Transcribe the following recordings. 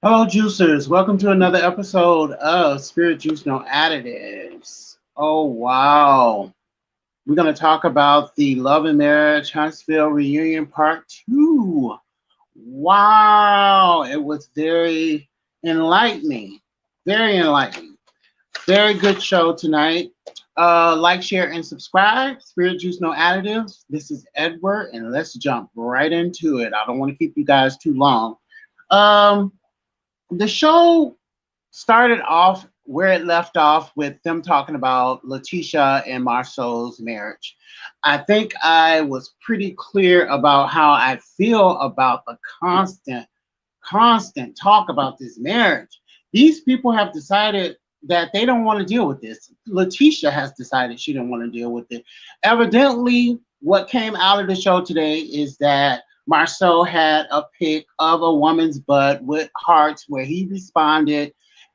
Hello, juicers. Welcome to another episode of Spirit Juice No Additives. Oh, wow. We're going to talk about the Love and Marriage Huntsville Reunion Part 2. Wow. It was very enlightening. Very enlightening. Very good show tonight. Like, share, and subscribe. Spirit Juice No Additives. This is Edward, and let's jump right into it. I don't want to keep you guys too long. Um, the show started off where it left off with them talking about Letitia and Marceau's marriage. I think I was pretty clear about how I feel about the constant talk about this marriage. These people have decided that they don't want to deal with this. Letitia has decided she didn't want to deal with it. Evidently, what came out of the show today is that Marceau had a pic of a woman's butt with hearts where he responded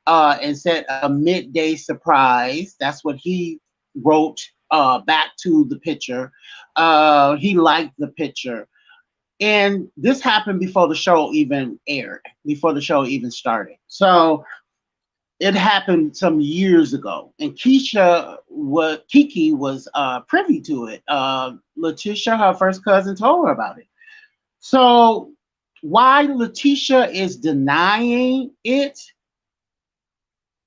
and said a midday surprise. That's what he wrote back to the picture. He liked the picture. And this happened before the show even aired, before the show even started. So it happened some years ago, and Kiki was privy to it. Letitia, her first cousin, told her about it. So why Letitia is denying it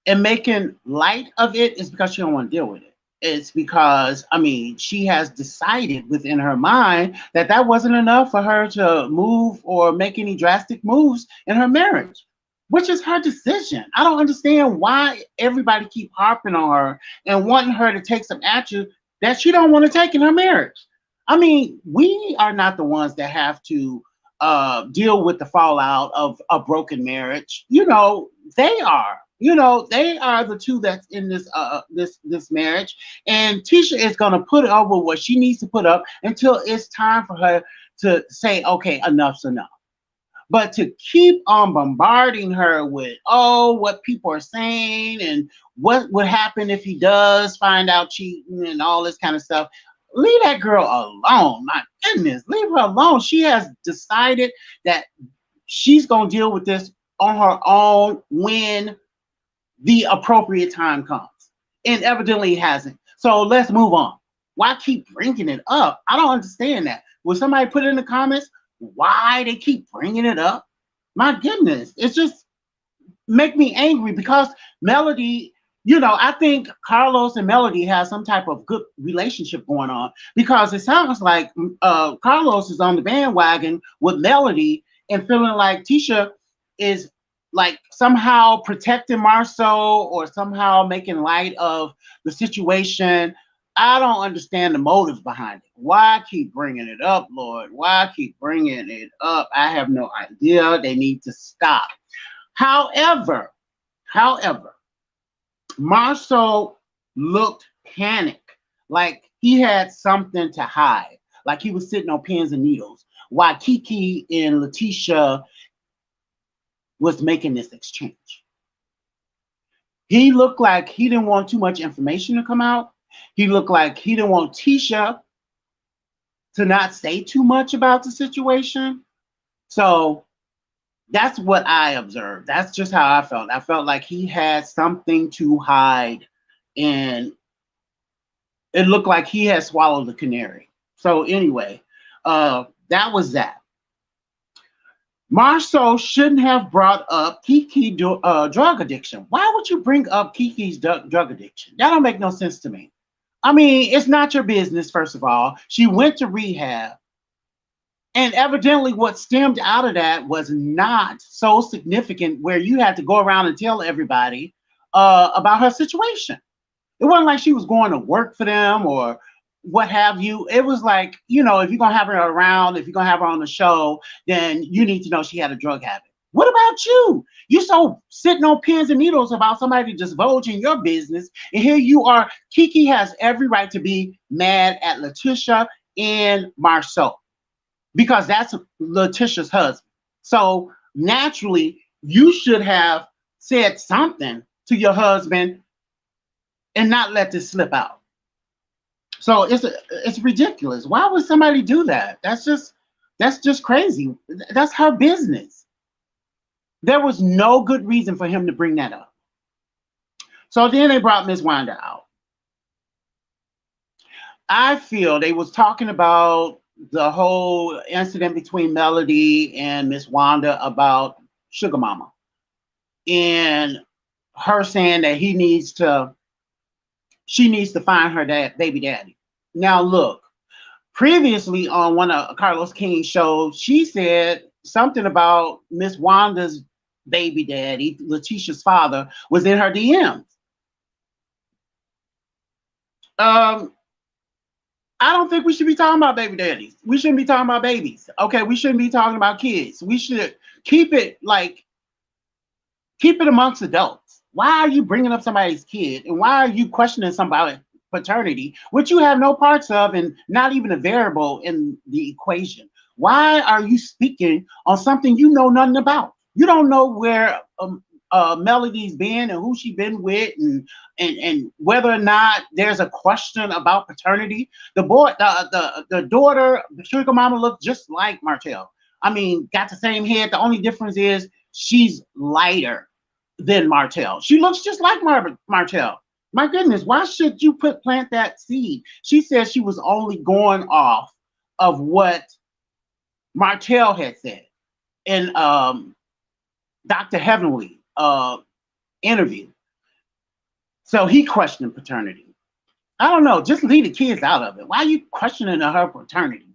and making light of it is because she don't want to deal with it. It's because, I mean, she has decided within her mind that that wasn't enough for her to move or make any drastic moves in her marriage, which is her decision. I don't understand why everybody keep harping on her and wanting her to take some action that she don't want to take in her marriage. I mean, we are not the ones that have to deal with the fallout of a broken marriage. They are. They are the two that's in this marriage, and Tisha is gonna put up with what she needs to put up until it's time for her to say, okay, enough's enough. But to keep on bombarding her with, what people are saying and what would happen if he does find out cheating and all this kind of stuff, leave that girl alone. My goodness, leave her alone. She has decided that she's gonna deal with this on her own when the appropriate time comes. And evidently it hasn't. So let's move on. Why keep bringing it up? I don't understand that. Will somebody put it in the comments why they keep bringing it up? My goodness, it's just make me angry because Melody, I think Carlos and Melody have some type of good relationship going on because it sounds like Carlos is on the bandwagon with Melody and feeling like Tisha is like somehow protecting Marceau or somehow making light of the situation. I don't understand the motives behind it. Why keep bringing it up, Lord? Why keep bringing it up? I have no idea. They need to stop. However, Marceau looked panicked, like he had something to hide, like he was sitting on pins and needles, while Kiki and Letitia was making this exchange. He looked like he didn't want too much information to come out. He looked like he didn't want Tisha to not say too much about the situation. So that's what I observed. That's just how I felt. I felt like he had something to hide, and it looked like he had swallowed the canary. So anyway, that was that. Marceau shouldn't have brought up Kiki's drug addiction. Why would you bring up Kiki's drug addiction? That don't make no sense to me. I mean, it's not your business, first of all. She went to rehab. And evidently, what stemmed out of that was not so significant where you had to go around and tell everybody about her situation. It wasn't like she was going to work for them or what have you. It was like, if you're going to have her around, if you're going to have her on the show, then you need to know she had a drug habit. What about you? You're so sitting on pins and needles about somebody just divulging your business. And here you are. Kiki has every right to be mad at Letitia and Marceau because that's Letitia's husband. So naturally, you should have said something to your husband and not let this slip out. So it's ridiculous. Why would somebody do that? That's just crazy. That's her business. There was no good reason for him to bring that up. So then they brought Miss Wanda out. I feel they was talking about the whole incident between Melody and Miss Wanda about Sugar Mama and her saying that she needs to find her baby daddy. Now look, previously on one of Carlos King's shows, she said something about Miss Wanda's baby daddy, Letitia's father, was in her DMs. Um, I don't think we should be talking about baby daddies. We shouldn't be talking about babies. Okay, we shouldn't be talking about kids. We should keep it amongst adults. Why are you bringing up somebody's kid, and why are you questioning somebody's paternity, which you have no parts of and not even a variable in the equation? Why are you speaking on something you know nothing about? You don't know where Melody's been and who she been with, and whether or not there's a question about paternity. The daughter, the sugar mama, looked just like Martell. I mean, got the same head. The only difference is she's lighter than Martell. She looks just like Martell. My goodness, why should you plant that seed? She said she was only going off of what Martell had said in Dr. Heavenly interview. So he questioned paternity. I don't know, just leave the kids out of it. Why are you questioning her paternity?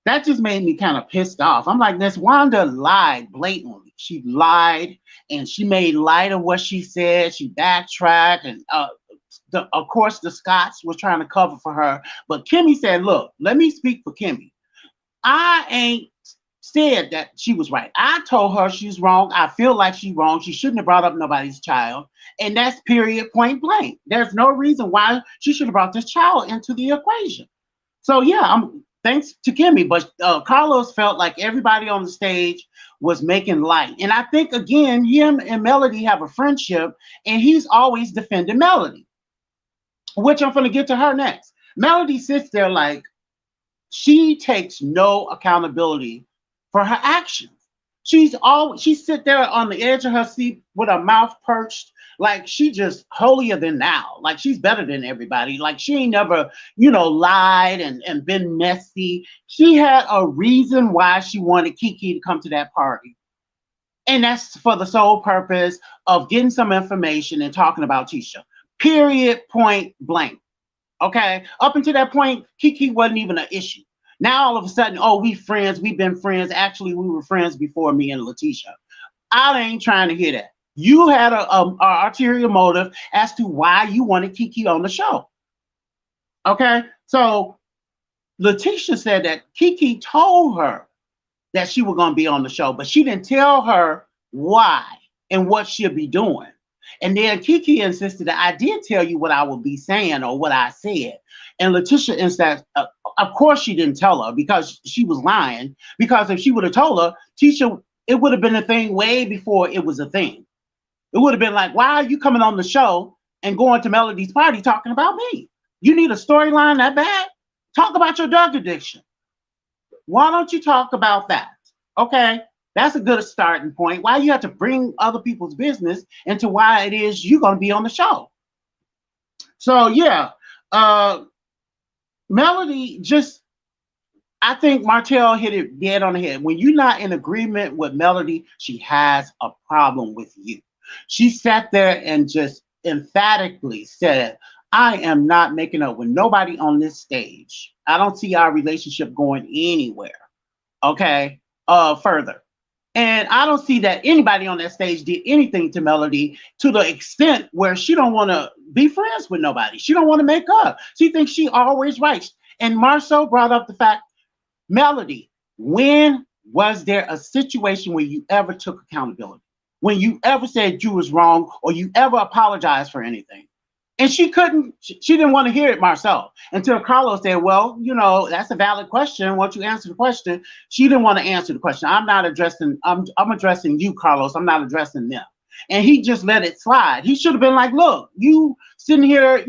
That just made me kind of pissed off. I'm like, Miss Wanda lied blatantly. She lied and she made light of what she said. She backtracked, and of course the Scots were trying to cover for her. But Kimmy said, look, let me speak for Kimmy. I ain't said that she was right. I told her she's wrong. I feel like she's wrong. She shouldn't have brought up nobody's child. And that's period, point blank. There's no reason why she should have brought this child into the equation. So yeah, thanks to Kimmy, but Carlos felt like everybody on the stage was making light. And I think, again, him and Melody have a friendship, and he's always defending Melody, which I'm going to get to her next. Melody sits there like she takes no accountability for her actions. She sit there on the edge of her seat with her mouth perched, like she just holier than thou, like she's better than everybody, like she ain't never, lied and been messy. She had a reason why she wanted Kiki to come to that party, and that's for the sole purpose of getting some information and talking about Tisha. Period, point blank. Okay, up until that point, Kiki wasn't even an issue. Now all of a sudden, oh, we friends, we've been friends. Actually, we were friends before me and Letitia. I ain't trying to hear that. You had a ulterior motive as to why you wanted Kiki on the show. Okay, so Letitia said that Kiki told her that she was going to be on the show, but she didn't tell her why and what she'll be doing. And then Kiki insisted that I did tell you what I would be saying or what I said. And Letitia insisted, of course she didn't tell her because she was lying. Because if she would have told her, Tisha, it would have been a thing way before it was a thing. It would have been like, why are you coming on the show and going to Melody's party talking about me? You need a storyline that bad? Talk about your drug addiction. Why don't you talk about that? Okay, that's a good starting point. Why you have to bring other people's business into why it is you're going to be on the show? So yeah, Melody just, I think Martell hit it dead on the head. When you're not in agreement with Melody, she has a problem with you. She sat there and just emphatically said, I am not making up with nobody on this stage. I don't see our relationship going anywhere. Okay, further. And I don't see that anybody on that stage did anything to Melody to the extent where she don't want to be friends with nobody. She don't want to make up. She thinks she always right. And Marceau brought up the fact, Melody, when was there a situation where you ever took accountability? When you ever said you was wrong or you ever apologized for anything? And she didn't want to hear it, Marcel, until Carlos said, well, that's a valid question. Once you answer the question, she didn't want to answer the question. I'm addressing you, Carlos. I'm not addressing them. And he just let it slide. He should have been like, look, you sitting here,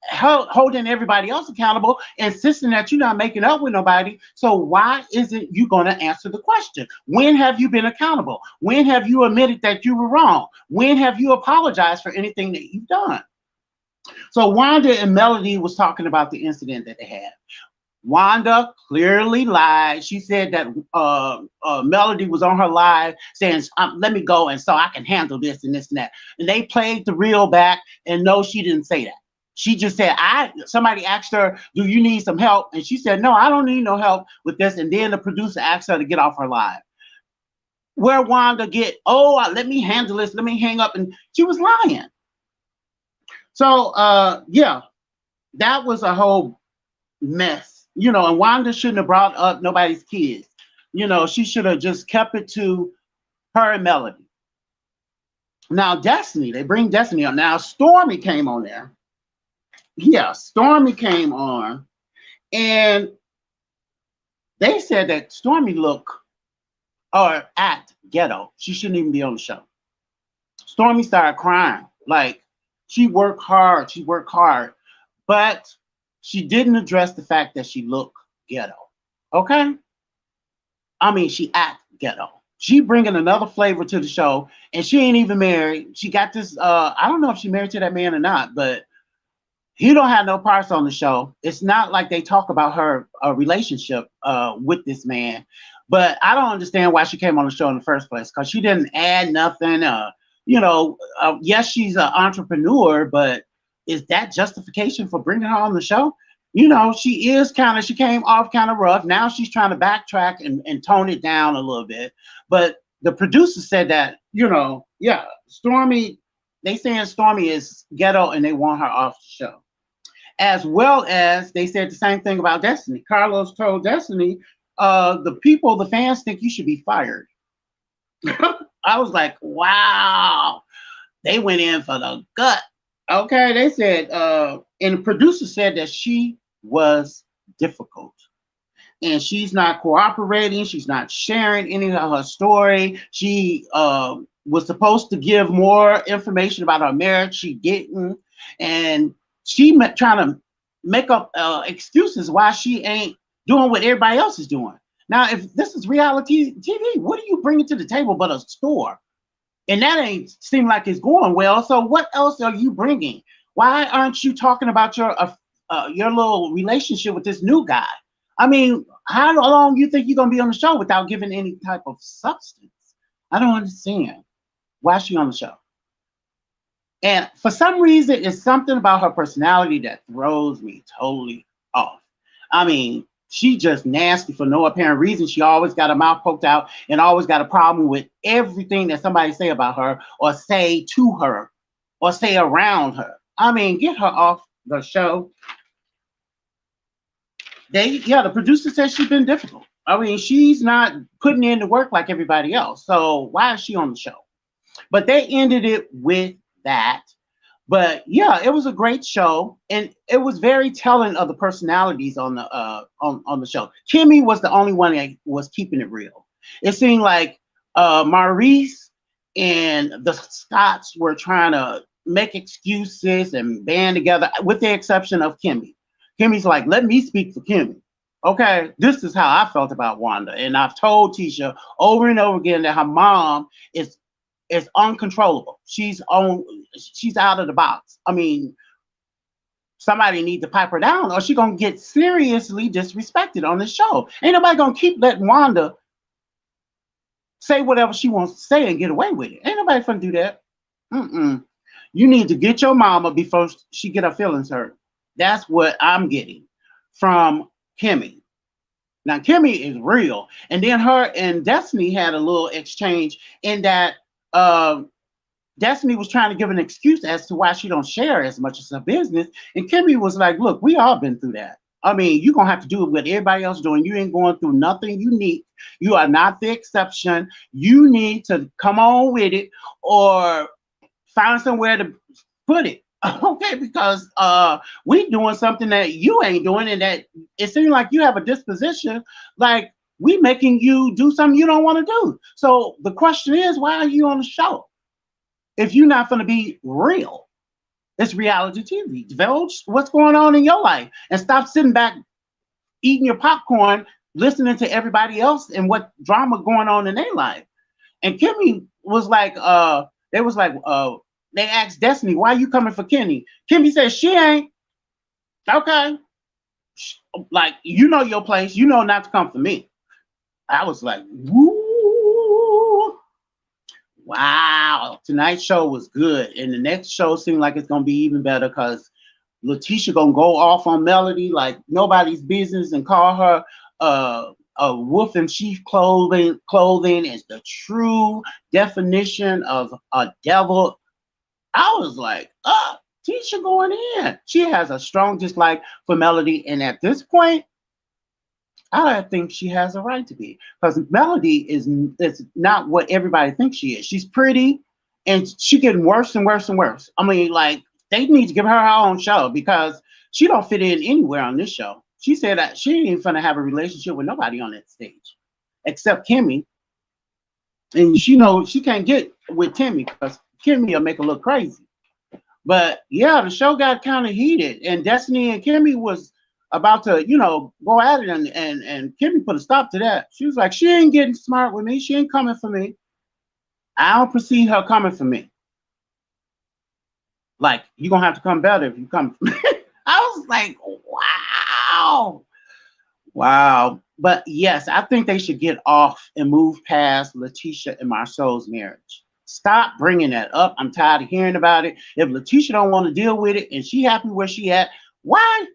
holding everybody else accountable, insisting that you're not making up with nobody. So why isn't you going to answer the question? When have you been accountable? When have you admitted that you were wrong? When have you apologized for anything that you've done? So Wanda and Melody was talking about the incident that they had. Wanda clearly lied. She said that Melody was on her live saying, "Let me go, and so I can handle this and this and that." And they played the reel back, and no, she didn't say that. She just said, Somebody asked her, "Do you need some help?" And she said, "No, I don't need no help with this." And then the producer asked her to get off her live. Where Wanda get, "Oh, let me handle this. Let me hang up," and she was lying. So, yeah, that was a whole mess, and Wanda shouldn't have brought up nobody's kids. She should have just kept it to her and Melody. Now, Destiny, they bring Destiny on. Now, Stormy came on there. Yeah, Stormy came on, and they said that Stormy look or act ghetto. She shouldn't even be on the show. Stormy started crying. Like, she worked hard. She worked hard. But she didn't address the fact that she looked ghetto. Okay? I mean, she act ghetto. She bringing another flavor to the show, and she ain't even married. She got this, I don't know if she married to that man or not, but he don't have no parts on the show. It's not like they talk about her relationship with this man. But I don't understand why she came on the show in the first place, because she didn't add nothing. Yes, she's an entrepreneur, but is that justification for bringing her on the show? She came off kind of rough. Now she's trying to backtrack and tone it down a little bit. But the producer said that, yeah, Stormy, they saying Stormy is ghetto and they want her off the show. As well as they said the same thing about Destiny. Carlos told Destiny, the fans think you should be fired. I was like, wow, they went in for the gut. Okay, they said, and the producer said that she was difficult. And she's not cooperating. She's not sharing any of her story. She was supposed to give more information about her marriage. She didn't. And she trying to make up excuses why she ain't doing what everybody else is doing. Now, if this is reality TV, what are you bringing to the table but a store? And that ain't seem like it's going well. So what else are you bringing? Why aren't you talking about your little relationship with this new guy? I mean, how long you think you're gonna be on the show without giving any type of substance? I don't understand. Why is she on the show? And for some reason, it's something about her personality that throws me totally off. I mean, she just nasty for no apparent reason. She always got her mouth poked out and always got a problem with everything that somebody say about her or say to her or say around her. I mean, get her off the show. The producer says she's been difficult. I mean, she's not putting in the work like everybody else. So why is she on the show? But they ended it with that. But yeah, it was a great show, and it was very telling of the personalities on the on the show. Kimmy was the only one that was keeping it real. It seemed like Maurice and the Scotts were trying to make excuses and band together, with the exception of Kimmy. Kimmy's like, let me speak for Kimmy. Okay, this is how I felt about Wanda, and I've told Tisha over and over again that her mom is uncontrollable. She's out of the box. I mean, somebody need to pipe her down, or she's gonna get seriously disrespected on the show. Ain't nobody gonna keep letting Wanda say whatever she wants to say and get away with it. Ain't nobody gonna do that. You need to get your mama before she get her feelings hurt. That's what I'm getting from Kimmy. Now Kimmy is real, and then her and Destiny had a little exchange in that Destiny was trying to give an excuse as to why she don't share as much as her business, and Kimmy was like, "Look, we all been through that. I mean, you're gonna have to do what everybody else doing. You ain't going through nothing unique. You are not the exception. You need to come on with it, or find somewhere to put it." Okay, because we doing something that you ain't doing, and that it seems like you have a disposition like we making you do something you don't want to do. So the question is, why are you on the show if you're not going to be real? It's reality TV. Divulge what's going on in your life and stop sitting back eating your popcorn, listening to everybody else and what drama going on in their life. And Kimmy was like, they was like, they asked Destiny, why you coming for Kenny? Kimmy said, she ain't. Okay. Like, you know your place. You know not to come for me. I was like, woo. Wow. Tonight's show was good. And the next show seemed like it's going to be even better because Letitia going to go off on Melody like nobody's business and call her a wolf in sheep clothing is the true definition of a devil. I was like, Tisha going in. She has a strong dislike for Melody, and at this point, I think she has a right to be because Melody is not what everybody thinks she is. She's pretty, and she getting worse and worse and worse. I mean, like they need to give her own show because she don't fit in anywhere on this show. She said that she ain't gonna have a relationship with nobody on that stage except Kimmy, and she knows she can't get with Timmy because Kimmy will make her look crazy. But yeah, the show got kind of heated, and Destiny and Kimmy was about to, go at it, and Kimmy put a stop to that. She was like, she ain't getting smart with me. She ain't coming for me. I don't perceive her coming for me. Like, you're gonna have to come better if you come for me. I was like, wow. Wow. But yes, I think they should get off and move past Letitia and Marceau's marriage. Stop bringing that up. I'm tired of hearing about it. If Letitia don't want to deal with it and she happy where she at, why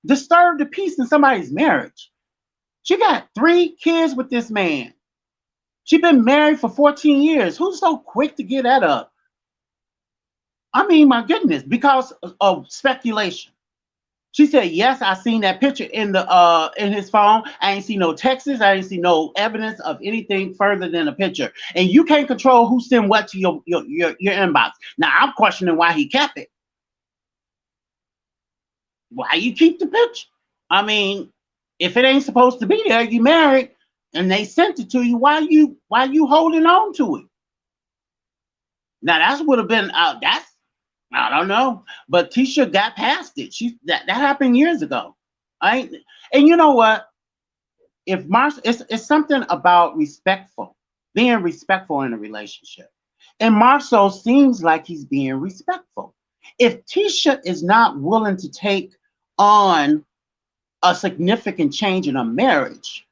disturb the peace in somebody's marriage? She got 3 kids with this man. She been married for 14 years. Who's so quick to get that up? I mean, my goodness, because of speculation. She said, yes, I seen that picture in his phone. I ain't see no texts. I ain't see no evidence of anything further than a picture. And you can't control who sent what to your inbox. Now I'm questioning why he kept it. Why you keep the picture? I mean, if it ain't supposed to be there, you married and they sent it to you. Why you holding on to it? Now that's would have been that's I don't know, but Tisha got past it. That happened years ago. I and you know what? If it's something about being respectful in a relationship, and Marceau seems like he's being respectful. If Tisha is not willing to take on a significant change in a marriage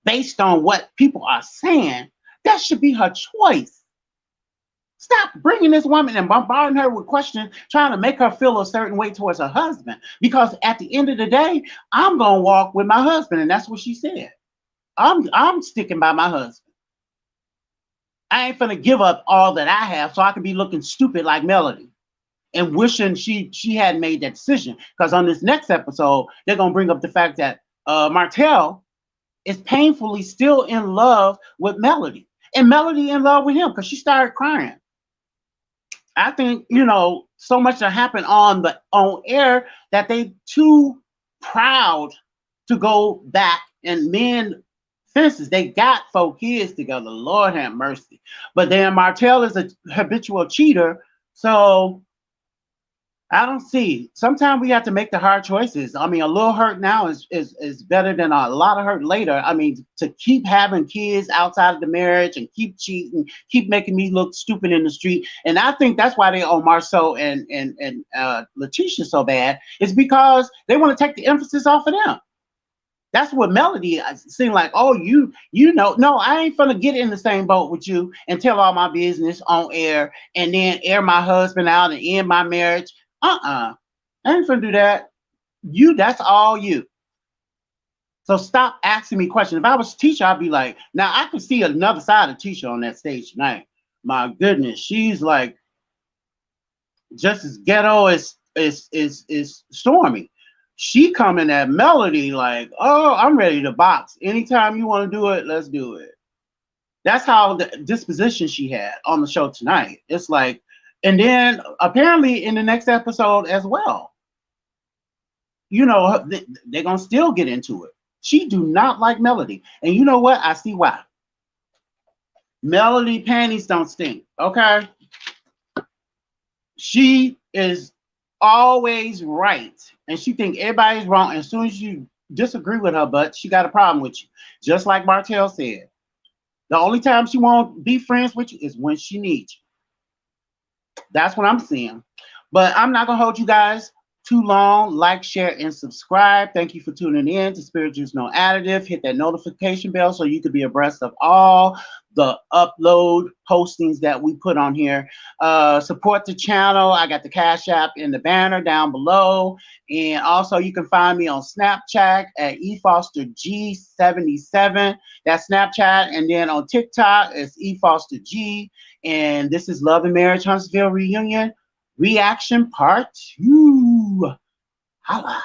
based on what people are saying, that should be her choice. Stop bringing this woman and bombarding her with questions, trying to make her feel a certain way towards her husband. Because at the end of the day, I'm gonna walk with my husband, and that's what she said. I'm sticking by my husband. I ain't finna give up all that I have so I can be looking stupid like Melody and wishing she hadn't made that decision. Because on this next episode, they're gonna bring up the fact that Martell is painfully still in love with Melody, and Melody in love with him because she started crying. I think so much that happened on air that they too proud to go back and mend fences. They got 4 kids together. Lord have mercy. But then Martell is a habitual cheater, so I don't see. Sometimes we have to make the hard choices. I mean, a little hurt now is better than a lot of hurt later. I mean, to keep having kids outside of the marriage and keep cheating, keep making me look stupid in the street. And I think that's why they owe Marceau and Letitia so bad. Is because they want to take the emphasis off of them. That's what Melody seemed like. Oh, no, I ain't gonna get in the same boat with you and tell all my business on air and then air my husband out and end my marriage. I ain't gonna do that. That's all you. So stop asking me questions. If I was Tisha, I'd be like, now I could see another side of Tisha on that stage tonight. My goodness, she's like just as ghetto as Stormy. She coming at Melody like, oh, I'm ready to box. Anytime you want to do it, let's do it. That's how the disposition she had on the show tonight. It's like, and then apparently in the next episode as well, they're gonna still get into it. She do not like Melody, and you know what? I see why. Melody panties don't stink. Okay, she is always right, and she think everybody's wrong. As soon as you disagree with her, but she got a problem with you. Just like Martell said, the only time she won't be friends with you is when she needs you. That's what I'm seeing. But I'm not gonna hold you guys too long. Like, share, and subscribe. Thank you for tuning in to Spirit Juice No Additive. Hit that notification bell so you can be abreast of all the upload postings that we put on here. Support the channel. I got the Cash App in the banner down below. And also you can find me on Snapchat at efosterg77. That's Snapchat. And then on TikTok it's efosterg. And this is Love and Marriage Huntsville Reunion Reaction Part 2. Holla.